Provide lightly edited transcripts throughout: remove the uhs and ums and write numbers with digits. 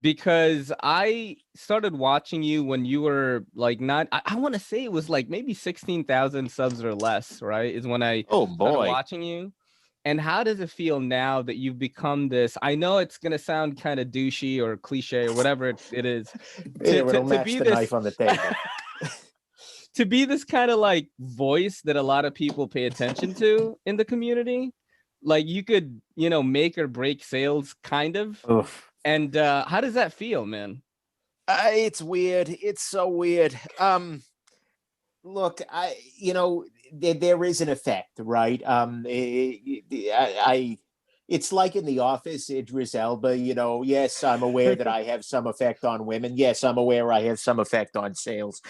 because I started watching you when you were like not, I want to say it was like maybe 16,000 subs or less, right? Is when I Oh started boy. watching you. And how does it feel now that you've become this? I know it's gonna sound kind of douchey or cliche or whatever it is, Here, it'll to match be the this knife on the table. to be this kind of like voice that a lot of people pay attention to in the community. Like you could, make or break sales, kind of. Oof. And how does that feel, man? It's weird. It's so weird. Look, there is an effect, right? It's like in The Office, Idris Elba, yes, I'm aware that I have some effect on women. Yes, I'm aware I have some effect on sales.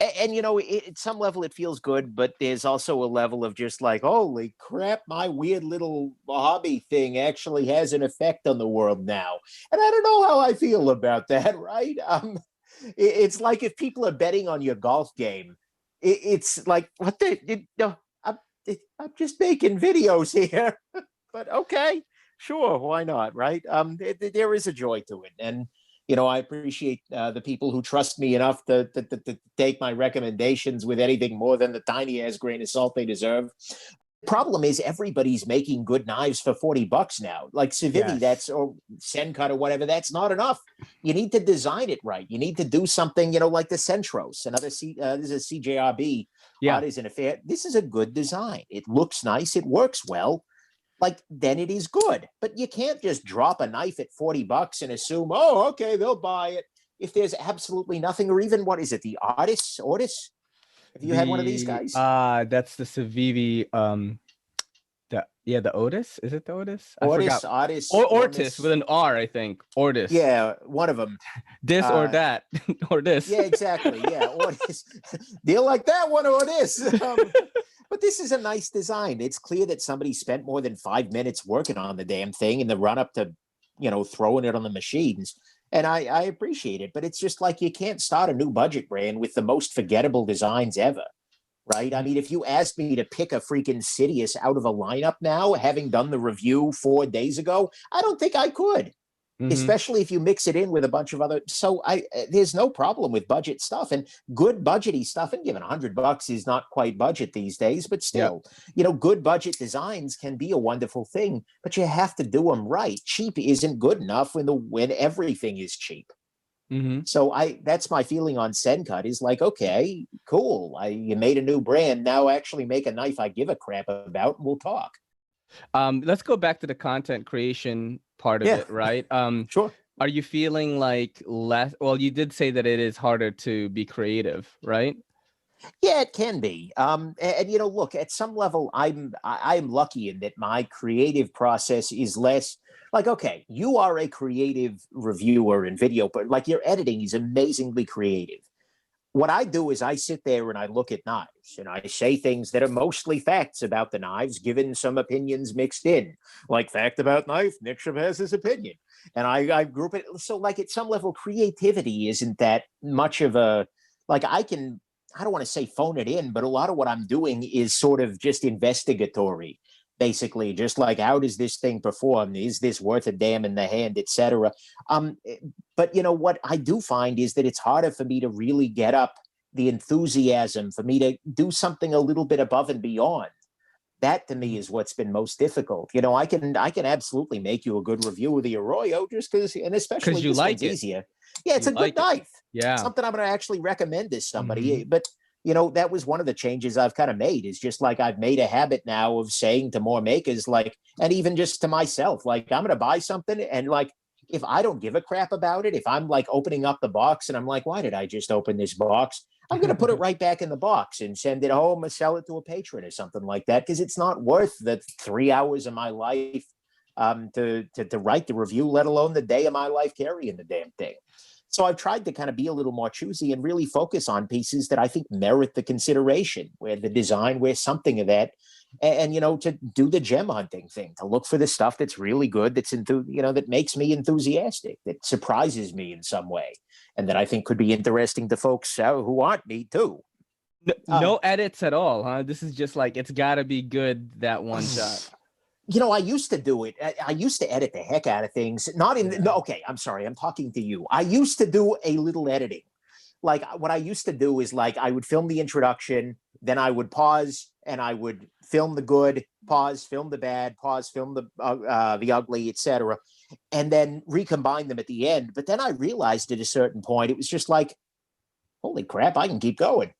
At some level it feels good, but there's also a level of just like, holy crap, my weird little hobby thing actually has an effect on the world now. And I don't know how I feel about that, right? It's like if people are betting on your golf game, it's like, what I'm just making videos here. But okay, sure, why not, right? There is a joy to it, and I appreciate the people who trust me enough to take my recommendations with anything more than the tiny ass grain of salt they deserve. Problem is, everybody's making good knives for $40 now. Like Civivi, Yes. or Sencut or whatever, that's not enough. You need to design it right. You need to do something, like the Centros. This is a CJRB Yeah. Artisan Affair. This is a good design. It looks nice. It works well. Like, then it is good. But you can't just drop a knife at $40 and assume, oh, okay, they'll buy it. If there's absolutely nothing, or even, what is it, the Artis? Have you had one of these guys? That's the Civivi, the Otis. Is it the Otis? I Ortis, forgot. Artis, Or Ortis Ormus. with an R, I think. Ortis. Yeah, one of them. This or that. Or this. Yeah, exactly. Yeah, Ortis. Do you like that one or this? But this is a nice design. It's clear that somebody spent more than 5 minutes working on the damn thing in the run up to, throwing it on the machines. And I appreciate it. But it's just like you can't start a new budget brand with the most forgettable designs ever. Right? I mean, if you asked me to pick a freaking Sidious out of a lineup now, having done the review 4 days ago, I don't think I could. Especially if you mix it in with a bunch of other. So there's no problem with budget stuff, and good budgety stuff. And given $100 is not quite budget these days, but still, good budget designs can be a wonderful thing. But you have to do them right. Cheap isn't good enough when everything is cheap. So that's my feeling on Sencut is like, okay, cool. You made a new brand. Now actually make a knife I give a crap about, and we'll talk. Let's go back to the content creation part of it, right? Sure. Are you feeling like less? Well, you did say that it is harder to be creative, right? Yeah, it can be. Look, at some level, I'm lucky in that my creative process is less like, okay, you are a creative reviewer in video, but like your editing is amazingly creative. What I do is I sit there and I look at knives and I say things that are mostly facts about the knives, given some opinions mixed in. Like, fact about knife, Nick Shabazz his opinion. And I group it. So like at some level, creativity isn't that much of a, like I don't want to say phone it in, but a lot of what I'm doing is sort of just investigatory. Basically, just like, how does this thing perform? Is this worth a damn in the hand, etc. But what I do find is that it's harder for me to really get up the enthusiasm, for me to do something a little bit above and beyond. That to me is what's been most difficult. I can absolutely make you a good review of the Arroyo just because, and especially you this like one's it. easier. Yeah, it's a good knife. Yeah, something I'm going to actually recommend to somebody. But that was one of the changes I've kind of made, is just like I've made a habit now of saying to more makers, like, and even just to myself, like, I'm going to buy something, and like, if I don't give a crap about it, if I'm like opening up the box and I'm like, why did I just open this box? I'm going to put it right back in the box and send it home or sell it to a patron or something like that, because it's not worth the 3 hours of my life to write the review, let alone the day of my life carrying the damn thing. So I've tried to kind of be a little more choosy and really focus on pieces that I think merit the consideration, where the design, where something of that, and to do the gem hunting thing, to look for the stuff that's really good, that's that makes me enthusiastic, that surprises me in some way, and that I think could be interesting to folks who aren't me too. No edits at all, huh? This is just like, it's got to be good that one shot. You know, I used to do it. I used to edit the heck out of things. Not in, no, okay, I'm sorry, I'm talking to you. I used to do a little editing. Like what I used to do is like I would film the introduction, then I would pause and I would film the good, pause, film the bad, pause, film the ugly, etc., and then recombine them at the end. But then I realized at a certain point it was just like, holy crap, I can keep going.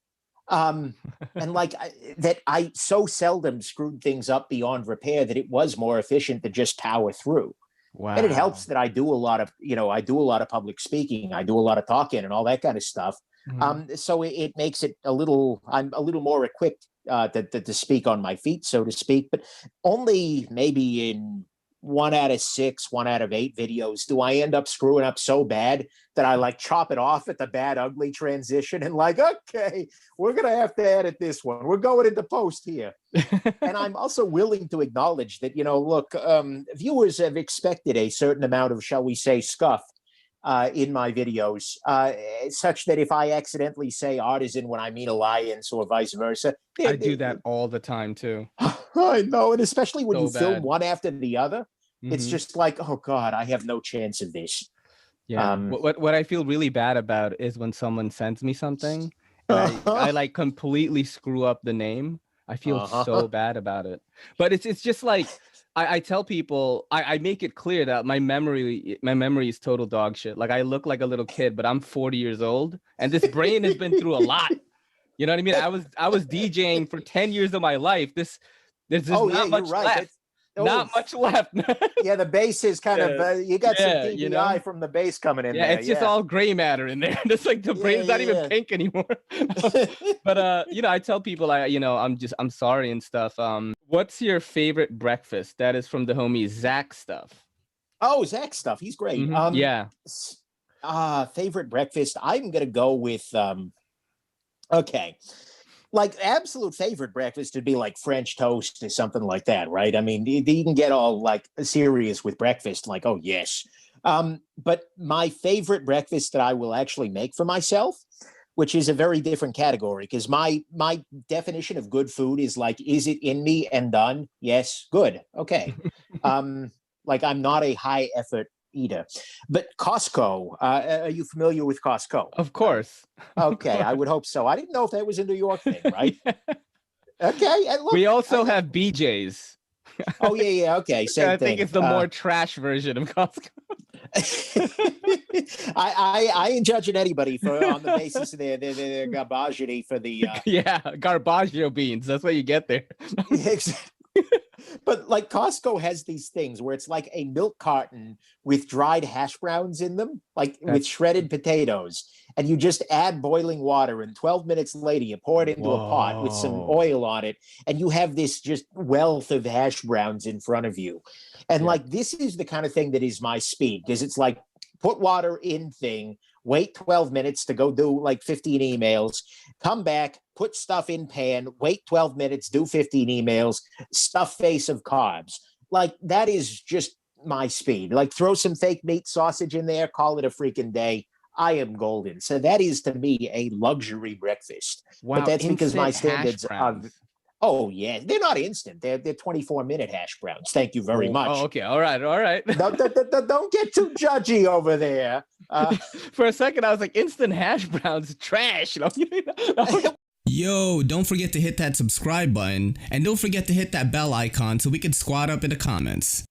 And like that, I so seldom screwed things up beyond repair that it was more efficient to just power through. Wow. And it helps that I do a lot of, I do a lot of public speaking. I do a lot of talking and all that kind of stuff. So it makes it I'm a little more equipped to speak on my feet, so to speak. But only maybe in 1 out of 6, 1 out of 8 videos do I end up screwing up so bad that I like chop it off at the bad, ugly transition and like, okay, we're going to have to edit this one. We're going into post here. And I'm also willing to acknowledge that, look, viewers have expected a certain amount of, shall we say, scuff in my videos, such that if I accidentally say artisan when I mean alliance or vice versa. I do that all the time too. I know. And especially when So you film bad. one after the other, it's just like, oh God, I have no chance of this. Yeah. What I feel really bad about is when someone sends me something and I like completely screw up the name. I feel so bad about it. But it's just like I tell people, I make it clear that my memory is total dog shit. Like I look like a little kid, but I'm 40 years old and this brain has been through a lot. You know what I mean? I was DJing for 10 years of my life. There's not much left. Not much left. Yeah, the bass is kind of you got some DBI from the bass coming in. Yeah, there. it's just all gray matter in there. It's like the brain's not even pink anymore. But I tell people I'm sorry and stuff. What's your favorite breakfast? That is from the homie Zach stuff. Oh, Zach stuff. He's great. Yeah. Favorite breakfast. I'm gonna go with okay. Like absolute favorite breakfast would be like French toast or something like that, right? I mean, you can get all like serious with breakfast, like, oh yes. But my favorite breakfast that I will actually make for myself, which is a very different category, because my definition of good food is like, is it in me and done? Yes, good, okay. Like I'm not a high effort eater. But Costco, are you familiar with Costco? Of course. Okay, I would hope so. I didn't know if that was a New York thing, right? Okay. And look, we also have BJ's. Oh, yeah, okay. Same I thing. think it's the more trash version of Costco. I ain't judging anybody on the basis of their garbagity for the garbaggio beans. That's what you get there. Exactly. But like Costco has these things where it's like a milk carton with dried hash browns in them, like with shredded potatoes, and you just add boiling water, and 12 minutes later you pour it into a pot with some oil on it, and you have this just wealth of hash browns in front of you. And like this is the kind of thing that is my speed, because it's like put water in thing, wait 12 minutes to go do like 15 emails, come back, put stuff in pan, wait 12 minutes, do 15 emails, stuff face of carbs. Like that is just my speed. Like throw some fake meat sausage in there, call it a freaking day. I am golden. So that is to me a luxury breakfast. Wow, but that's because my standards are, oh yeah, they're not instant. They're 24-minute hash browns. Thank you very much. Oh, okay. All right. Don't get too judgy over there. For a second, I was like, instant hash browns, trash. Yo, don't forget to hit that subscribe button, and don't forget to hit that bell icon so we can squad up in the comments.